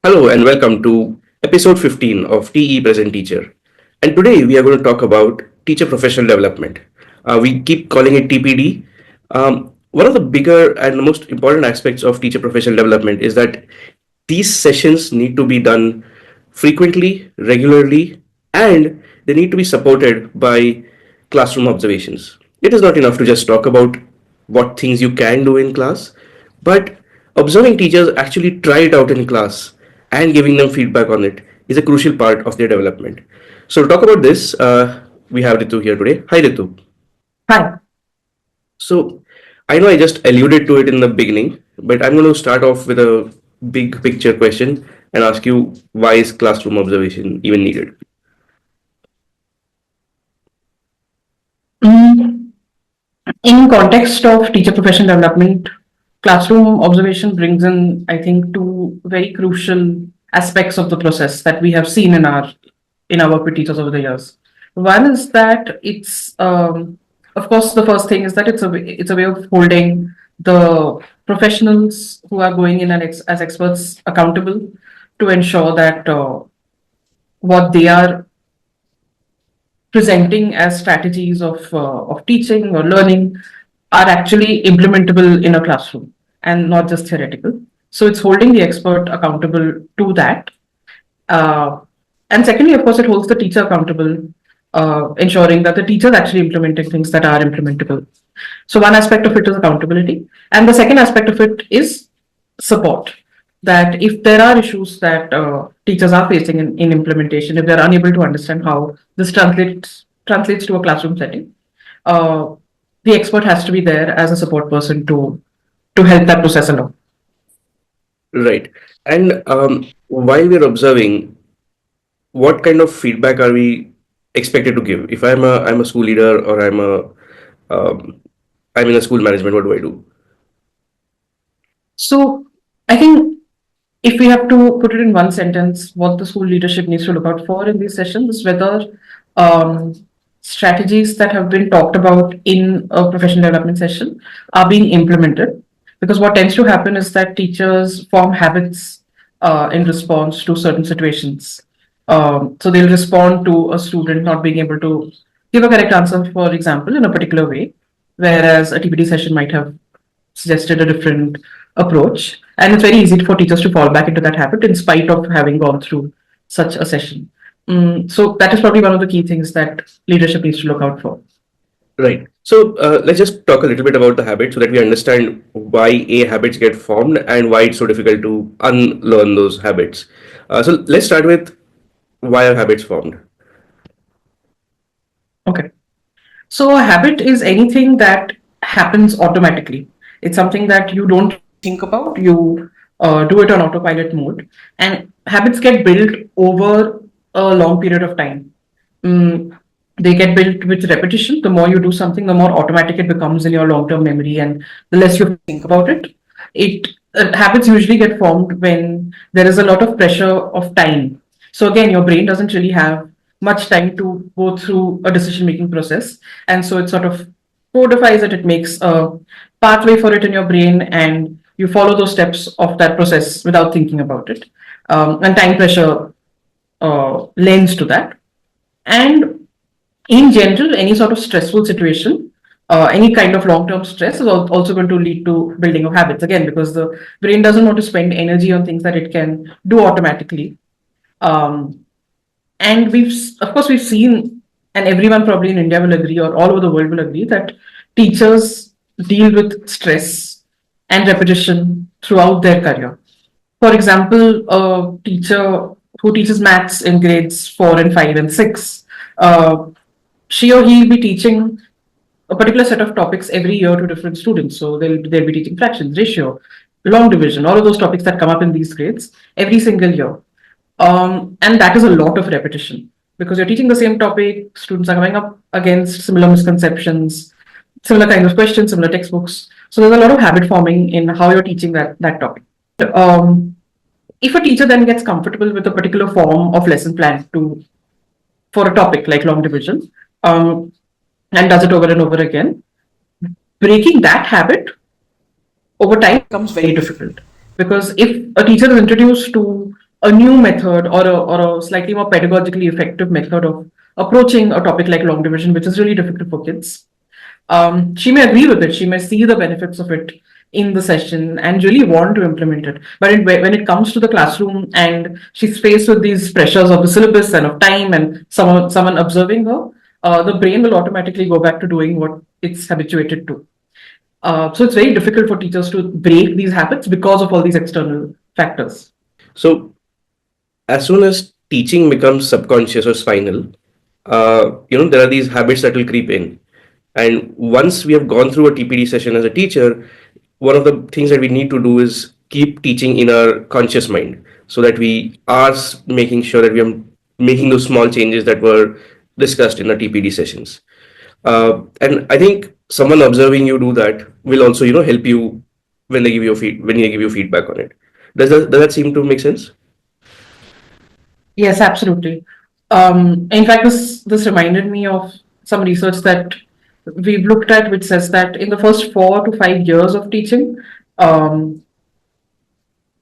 Hello and welcome to episode 15 of TE Present Teacher. And today we are going to talk about teacher professional development. We keep calling it TPD. One of the bigger and most important aspects of teacher professional development is that these sessions need to be done frequently, regularly, and they need to be supported by classroom observations. It is not enough to just talk about what things you can do in class, but observing teachers actually try it out in class and giving them feedback on it is a crucial part of their development. So, to talk about this, we have Ritu here today. Hi, Ritu. Hi. So, I know I just alluded to it in the beginning, but I'm going to start off with a big picture question and ask you, why is classroom observation even needed? Mm, In context of teacher professional development, classroom observation brings in, I think, two very crucial aspects of the process that we have seen in our work with teachers over the years. One is that of course, the first thing is that it's a way of holding the professionals who are going in as experts accountable to ensure that what they are presenting as strategies of teaching or learning are actually implementable in a classroom and not just theoretical. So it's holding the expert accountable to that. Uh, and secondly, of course, it holds the teacher accountable, ensuring that the teacher is actually implementing things that are implementable. So one aspect of it is accountability, and the second aspect of it is support. That if there are issues that teachers are facing in implementation, if they're unable to understand how this translates to a classroom setting, uh, the expert has to be there as a support person to help that process along. Right. And while we're observing, what kind of feedback are we expected to give? If I'm a school leader or um, I'm in a school management, what do I do? So I think if we have to put it in one sentence, what the school leadership needs to look out for in these sessions is whether um, strategies that have been talked about in a professional development session are being implemented. Because what tends to happen is that teachers form habits in response to certain situations. So they'll respond to a student not being able to give a correct answer, for example, in a particular way, whereas a TPD session might have suggested a different approach. And it's very easy for teachers to fall back into that habit in spite of having gone through such a session. So that is probably one of the key things that leadership needs to look out for. Right. So let's just talk a little bit about the habit so that we understand why A habits get formed and why it's so difficult to unlearn those habits. So let's start with why are habits formed? Okay. So a habit is anything that happens automatically. It's something that you don't think about. You do it on autopilot mode, and habits get built over a long period of time. Mm, they get built with repetition. The more you do something, the more automatic it becomes in your long-term memory, and the less you think about it. It habits usually get formed when there is a lot of pressure of time. So again, your brain doesn't really have much time to go through a decision-making process, and so it sort of codifies it. It makes a pathway for it in your brain, and you follow those steps of that process without thinking about it. And time pressure lends to that. And in general, any sort of stressful situation, any kind of long-term stress is also going to lead to building of habits again, because the brain doesn't want to spend energy on things that it can do automatically. Um, and of course, we've seen, and everyone probably in India will agree, or all over the world will agree, that teachers deal with stress and repetition throughout their career. For example, a teacher who teaches maths in grades 4 and 5 and 6, uh, she or he will be teaching a particular set of topics every year to different students. So they'll be teaching fractions, ratio, long division, all of those topics that come up in these grades every single year. And that is a lot of repetition because you're teaching the same topic, students are coming up against similar misconceptions, similar kinds of questions, similar textbooks. So there's a lot of habit forming in how you're teaching that topic. Um, if a teacher then gets comfortable with a particular form of lesson plan for a topic like long division, and does it over and over again, breaking that habit over time becomes very difficult. Because if a teacher is introduced to a new method or a slightly more pedagogically effective method of approaching a topic like long division, which is really difficult for kids. She may agree with it, she may see the benefits of it in the session and really want to implement it. But when it comes to the classroom and she's faced with these pressures of the syllabus and of time and someone observing her, the brain will automatically go back to doing what it's habituated to. So it's very difficult for teachers to break these habits because of all these external factors. So as soon as teaching becomes subconscious or spinal, there are these habits that will creep in. And once we have gone through a TPD session as a teacher, one of the things that we need to do is keep teaching in our conscious mind so that we are making sure that we are making those small changes that were discussed in the TPD sessions. And I think someone observing you do that will also, help you when they give you when they give you feedback on it. Does that seem to make sense? Yes, absolutely. In fact, this reminded me of some research that we've looked at, which says that in the first 4 to 5 years of teaching, um,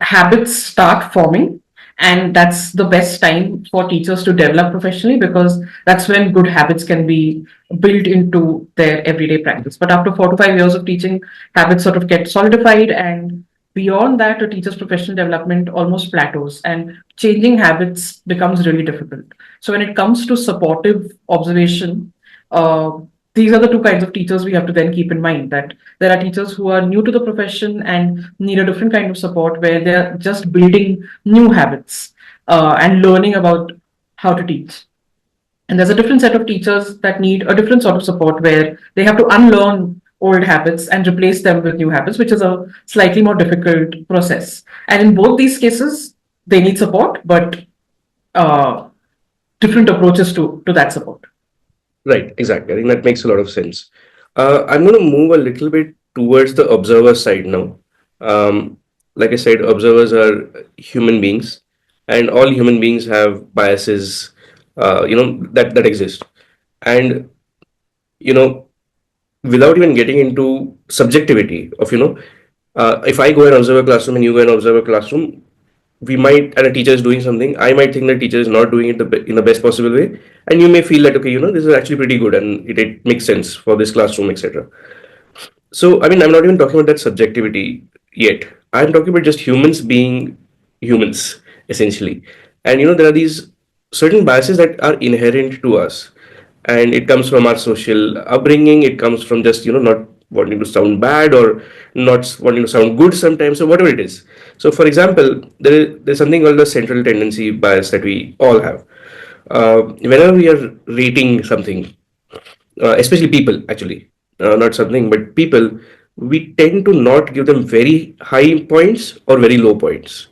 habits start forming, and that's the best time for teachers to develop professionally because that's when good habits can be built into their everyday practice. But after 4 to 5 years of teaching, habits sort of get solidified, and beyond that, a teacher's professional development almost plateaus, and changing habits becomes really difficult. So when it comes to supportive observation, these are the two kinds of teachers we have to then keep in mind, that there are teachers who are new to the profession and need a different kind of support where they're just building new habits and learning about how to teach. And there's a different set of teachers that need a different sort of support where they have to unlearn old habits and replace them with new habits, which is a slightly more difficult process. And in both these cases, they need support, but uh, different approaches to that support. Right, exactly. I think that makes a lot of sense. I'm going to move a little bit towards the observer side now. Um, like I said, observers are human beings, and all human beings have biases, that exist. And you know, without even getting into subjectivity of, if I go and observe a classroom and you go and observe a classroom, we might, and a teacher is doing something, I might think that teacher is not doing it in the best possible way, and you may feel that, okay, this is actually pretty good and it makes sense for this classroom, etc. So I mean, I'm not even talking about that subjectivity yet. I'm talking about just humans being humans, essentially. And there are these certain biases that are inherent to us, and it comes from our social upbringing. It comes from just not wanting to sound bad or not wanting to sound good sometimes, or whatever it is. So, for example, there's something called the central tendency bias that we all have. Whenever we are rating something, especially people, actually, not something, but people, we tend to not give them very high points or very low points,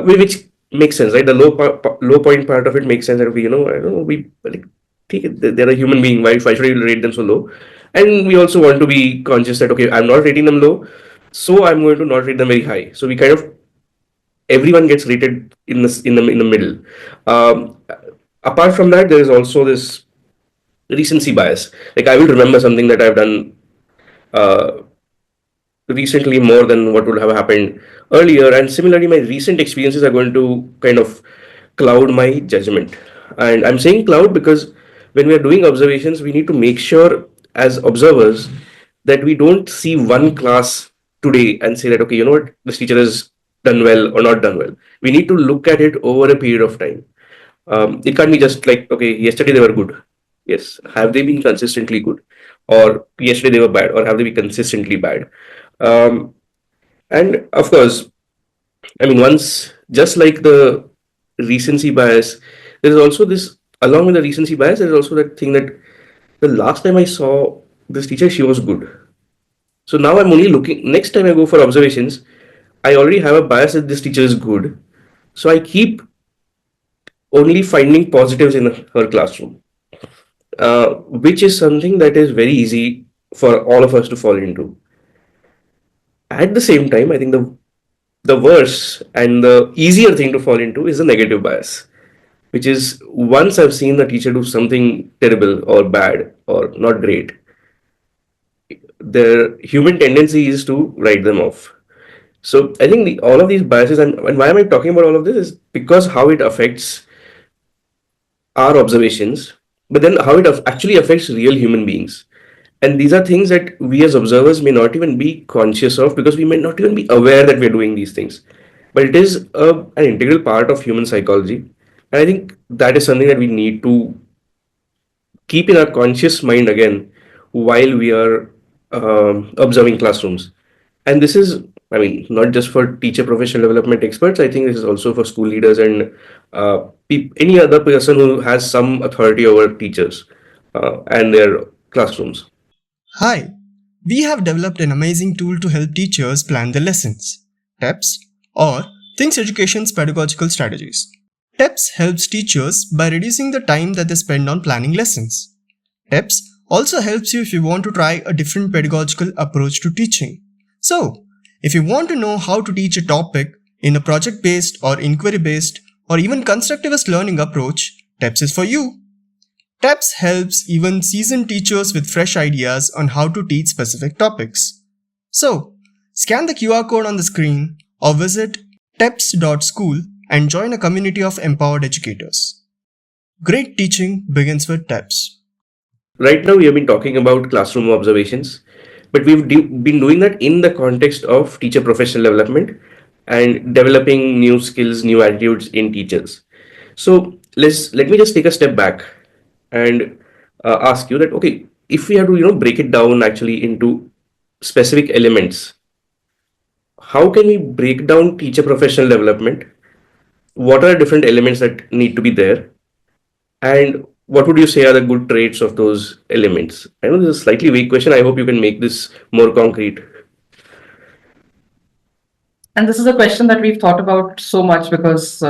which makes sense, right? The low point part of it makes sense that I don't know, we like, take it, they're a human being. Why should I rate them so low? And we also want to be conscious that, okay, I'm not rating them low, so I'm going to not rate them very high. So we kind of, everyone gets rated in the middle. Um, Apart from that, there is also this recency bias. Like, I will remember something that I've done uh, recently more than what would have happened earlier, and similarly, my recent experiences are going to kind of cloud my judgment. And I'm saying cloud because when we are doing observations, we need to make sure as observers that we don't see one class today and say that, okay, you know what, this teacher has done well or not done well. We need to look at it over a period of time. It can't be just like, okay, yesterday they were good. Yes. Have they been consistently good? Or yesterday they were bad? Or have they been consistently bad? Um, and of course, I mean, once, just like the recency bias, there is also this, along with the recency bias, there is also that thing that the last time I saw this teacher, she was good. So now I'm only looking, next time I go for observations, I already have a bias that this teacher is good. So I keep only finding positives in her classroom, which is something that is very easy for all of us to fall into. At the same time, I think the worse and the easier thing to fall into is the negative bias, which is once I've seen the teacher do something terrible or bad or not great, their human tendency is to write them off. So I think all of these biases, and why am I talking about all of this is because how it affects our observations, but then how it actually affects real human beings. And these are things that we as observers may not even be conscious of because we may not even be aware that we're doing these things. But it is an integral part of human psychology. And I think that is something that we need to keep in our conscious mind again while we are observing classrooms. And this is, I mean, not just for teacher professional development experts. I think this is also for school leaders and any other person who has some authority over teachers and their classrooms. Hi, we have developed an amazing tool to help teachers plan their lessons, TEPS, or Things Education's pedagogical strategies. TEPS helps teachers by reducing the time that they spend on planning lessons. TEPS also helps you if you want to try a different pedagogical approach to teaching. So, if you want to know how to teach a topic in a project-based or inquiry-based or even constructivist learning approach, TEPS is for you. TEPS helps even seasoned teachers with fresh ideas on how to teach specific topics. So, scan the QR code on the screen or visit teps.school and join a community of empowered educators. Great teaching begins with TEPS. Right now, we have been talking about classroom observations, but been doing that in the context of teacher professional development and developing new skills, new attitudes in teachers. So let me just take a step back and ask you that, okay, if we have to break it down actually into specific elements, how can we break down teacher professional development? What are the different elements that need to be there? And what would you say are the good traits of those elements? I know this is a slightly vague question. I hope you can make this more concrete. And this is a question that we've thought about so much because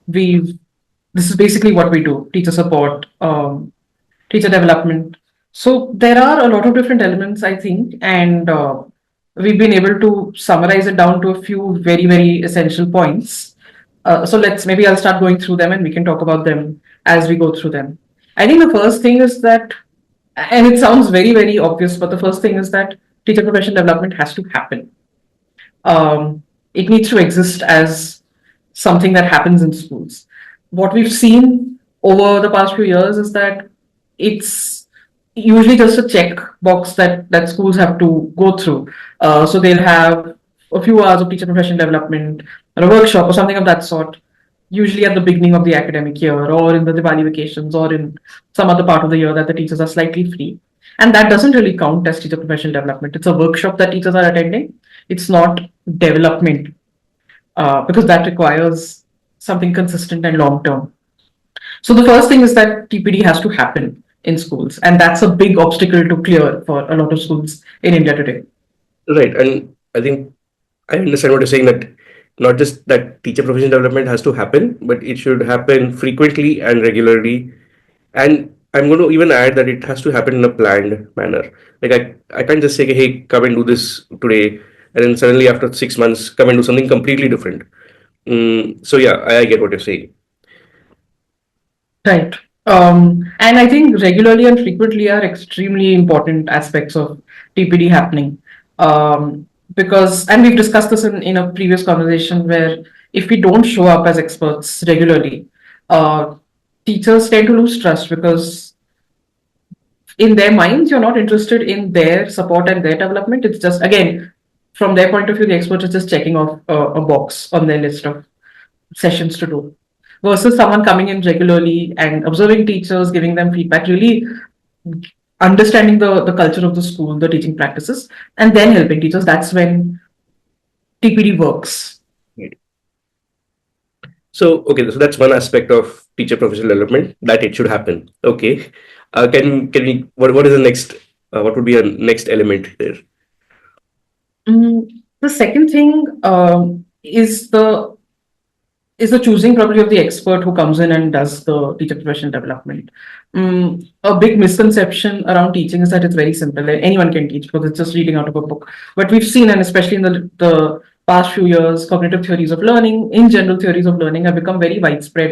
we've this is basically what we do: teacher support, teacher development. So there are a lot of different elements, I think, and we've been able to summarize it down to a few very, very essential points. So maybe I'll start going through them and we can talk about them as we go through them. I think the first thing is that, and it sounds very, very obvious, but the first thing is that teacher professional development has to happen. It needs to exist as something that happens in schools. What we've seen over the past few years is that it's usually just a check box that schools have to go through. So they'll have a few hours of teacher professional development or a workshop or something of that sort, usually at the beginning of the academic year or in the Diwali vacations or in some other part of the year that the teachers are slightly free. And that doesn't really count as teacher professional development. It's a workshop that teachers are attending. It's not development because that requires something consistent and long term. So the first thing is that TPD has to happen in schools, and that's a big obstacle to clear for a lot of schools in India today. Right. And I think I understand what you're saying, that not just that teacher professional development has to happen, but it should happen frequently and regularly. And I'm going to even add that it has to happen in a planned manner. Like I can't just say, hey, come and do this today, and then suddenly after 6 months, come and do something completely different. So yeah, I get what you're saying. Right. And I think regularly and frequently are extremely important aspects of TPD happening. Because, and we've discussed this in a previous conversation, where if we don't show up as experts regularly, teachers tend to lose trust because in their minds, you're not interested in their support and their development. It's just, again, from their point of view, the expert is just checking off a box on their list of sessions to do, versus someone coming in regularly and observing teachers, giving them feedback, really understanding the culture of the school, the teaching practices, and then helping teachers. That's when TPD works. So, okay, so that's one aspect of teacher professional development, that it should happen. Okay. Can we, what is the next, what would be a next element there? The second thing is the choosing probably of the expert who comes in and does the teacher professional development. A big misconception around teaching is that it's very simple. Anyone can teach because it's just reading out of a book. But we've seen, and especially in the past few years, cognitive theories of learning, in general theories of learning, have become very widespread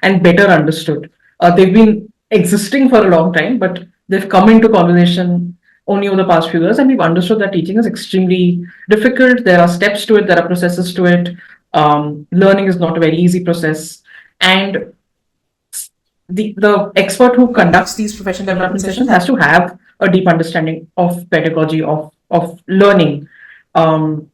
and better understood. They've been existing for a long time, but they've come into conversation only over the past few years, and we've understood that teaching is extremely difficult. There are steps to it, there are processes to it. Learning is not a very easy process, and the expert who conducts these professional development sessions has to have a deep understanding of pedagogy of learning. Um,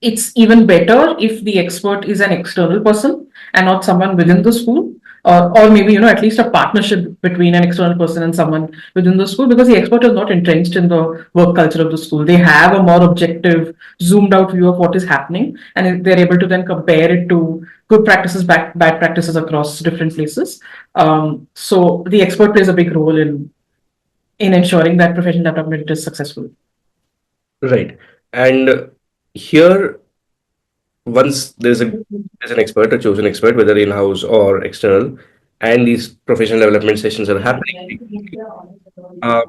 it's even better if the expert is an external person and not someone within the school, or maybe at least a partnership between an external person and someone within the school, because the expert is not entrenched in the work culture of the school. They have a more objective, zoomed out view of what is happening, and they're able to then compare it to good practices, bad practices across different places. So the expert plays a big role in ensuring that professional development is successful. Right. And here, once there's an expert, a chosen expert, whether in-house or external, and these professional development sessions are happening, uh,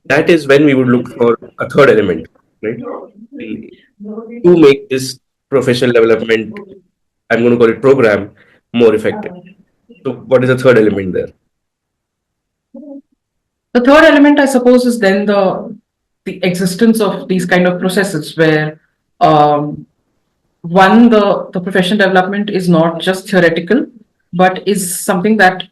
that is when we would look for a third element, right? To make this professional development, I'm going to call it program, more effective. So, what is the third element there? The third element, I suppose, is then the existence of these kind of processes where one, the professional development is not just theoretical, but is something that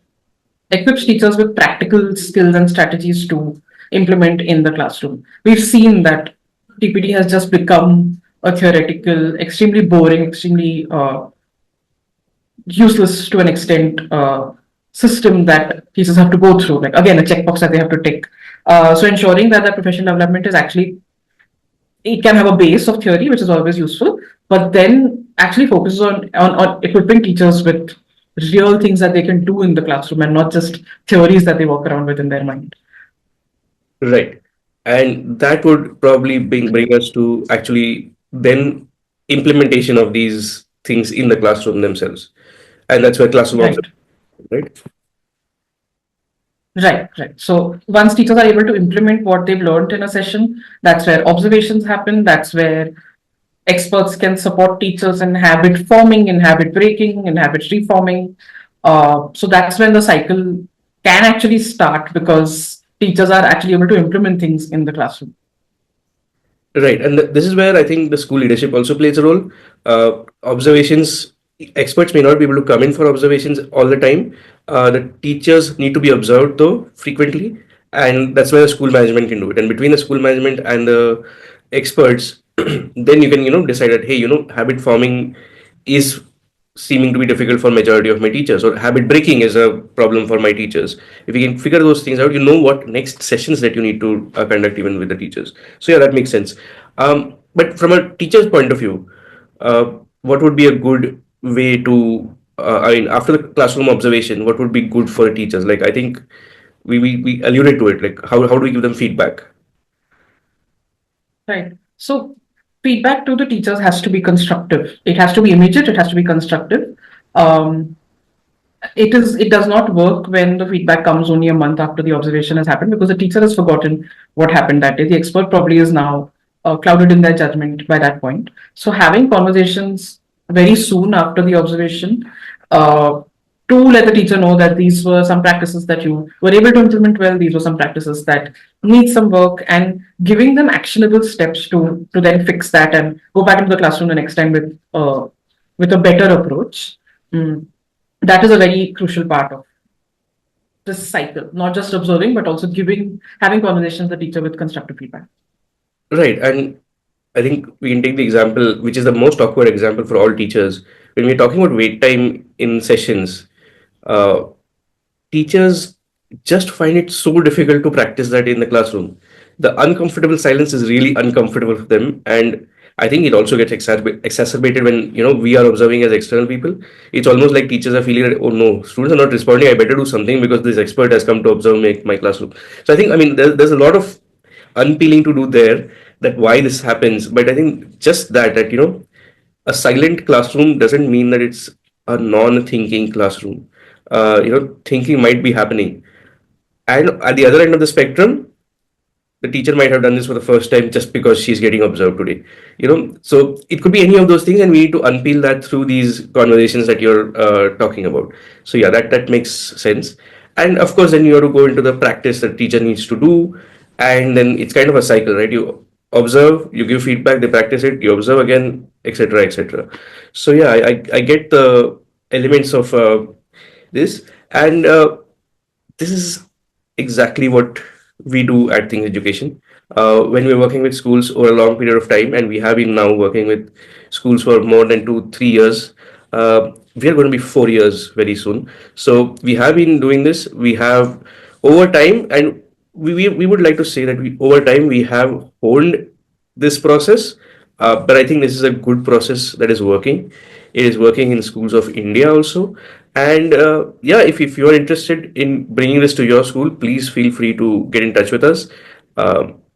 equips teachers with practical skills and strategies to implement in the classroom. We've seen that TPD has just become a theoretical, extremely boring, extremely useless to an extent system that teachers have to go through. Like again, a checkbox that they have to tick. So ensuring that professional development is actually, it can have a base of theory, which is always useful, but then actually focuses on equipping teachers with real things that they can do in the classroom and not just theories that they walk around with in their mind. Right. And that would probably bring us to actually then implementation of these things in the classroom themselves. And that's where classroom Right. right? Right. So once teachers are able to implement what they've learned in a session, that's where observations happen. That's where experts can support teachers in habit forming, in habit breaking, in habit reforming. So that's when the cycle can actually start, because teachers are actually able to implement things in the classroom. Right. And this is where I think the school leadership also plays a role. Observations, experts may not be able to come in for observations all the time. The teachers need to be observed though frequently, and that's where the school management can do it. And between the school management and the experts, then you can decide that, hey, habit forming is seeming to be difficult for majority of my teachers, or habit breaking is a problem for my teachers. If you can figure those things out, you know what next sessions that you need to conduct even with the teachers. So yeah, that makes sense. But from a teacher's point of view, what would be a good way to I mean, after the classroom observation, what would be good for teachers? Like, I think we alluded to it, like how do we give them feedback? Right. So feedback to the teachers has to be constructive. It has to be immediate. It has to be constructive. It does not work when the feedback comes only a month after the observation has happened, because the teacher has forgotten what happened that day. The expert probably is now clouded in their judgment by that point. So having conversations very soon after the observation to let the teacher know that these were some practices that you were able to implement well, these were some practices that need some work, and giving them actionable steps to then fix that and go back into the classroom the next time with a better approach. That is a very crucial part of this cycle, not just observing, but also having conversations with the teacher with constructive feedback. Right. And I think we can take the example, which is the most awkward example for all teachers. When we're talking about wait time in sessions, teachers just find it so difficult to practice that in the classroom. The uncomfortable silence is really uncomfortable for them. And I think it also gets exacerbated when, we are observing as external people. It's almost like teachers are feeling that, oh no, students are not responding. I better do something because this expert has come to observe my classroom. So I think, there's a lot of unpeeling to do there, that why this happens. But I think just that a silent classroom doesn't mean that it's a non-thinking classroom. Thinking might be happening, and at the other end of the spectrum, the teacher might have done this for the first time just because she's getting observed today. So it could be any of those things, and we need to unpeel that through these conversations that you're talking about. So yeah, that makes sense. And of course, then you have to go into the practice that teacher needs to do. and then it's kind of a cycle, right? You observe, you give feedback, they practice it, you observe again, etc., etc. So yeah, I get the elements of this, and this is exactly what we do at Things Education. When we're working with schools over a long period of time, and we have been now working with schools for more than 2 3 years. We are going to be 4 years very soon. So we have been doing this. We have over time, and we would like to say that we over time we have honed this process. But I think this is a good process that is working. It is working in schools of India also. And yeah, if you are interested in bringing this to your school, please feel free to get in touch with us.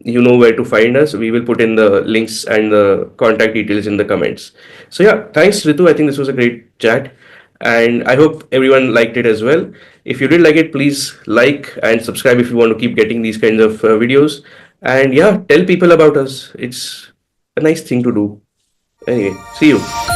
You know where to find us. We will put in the links and the contact details in the comments. So yeah, thanks Ritu. I think this was a great chat, and I hope everyone liked it as well. If you did like it, please like and subscribe if you want to keep getting these kinds of videos. And yeah, tell people about us. It's a nice thing to do. Anyway, see you.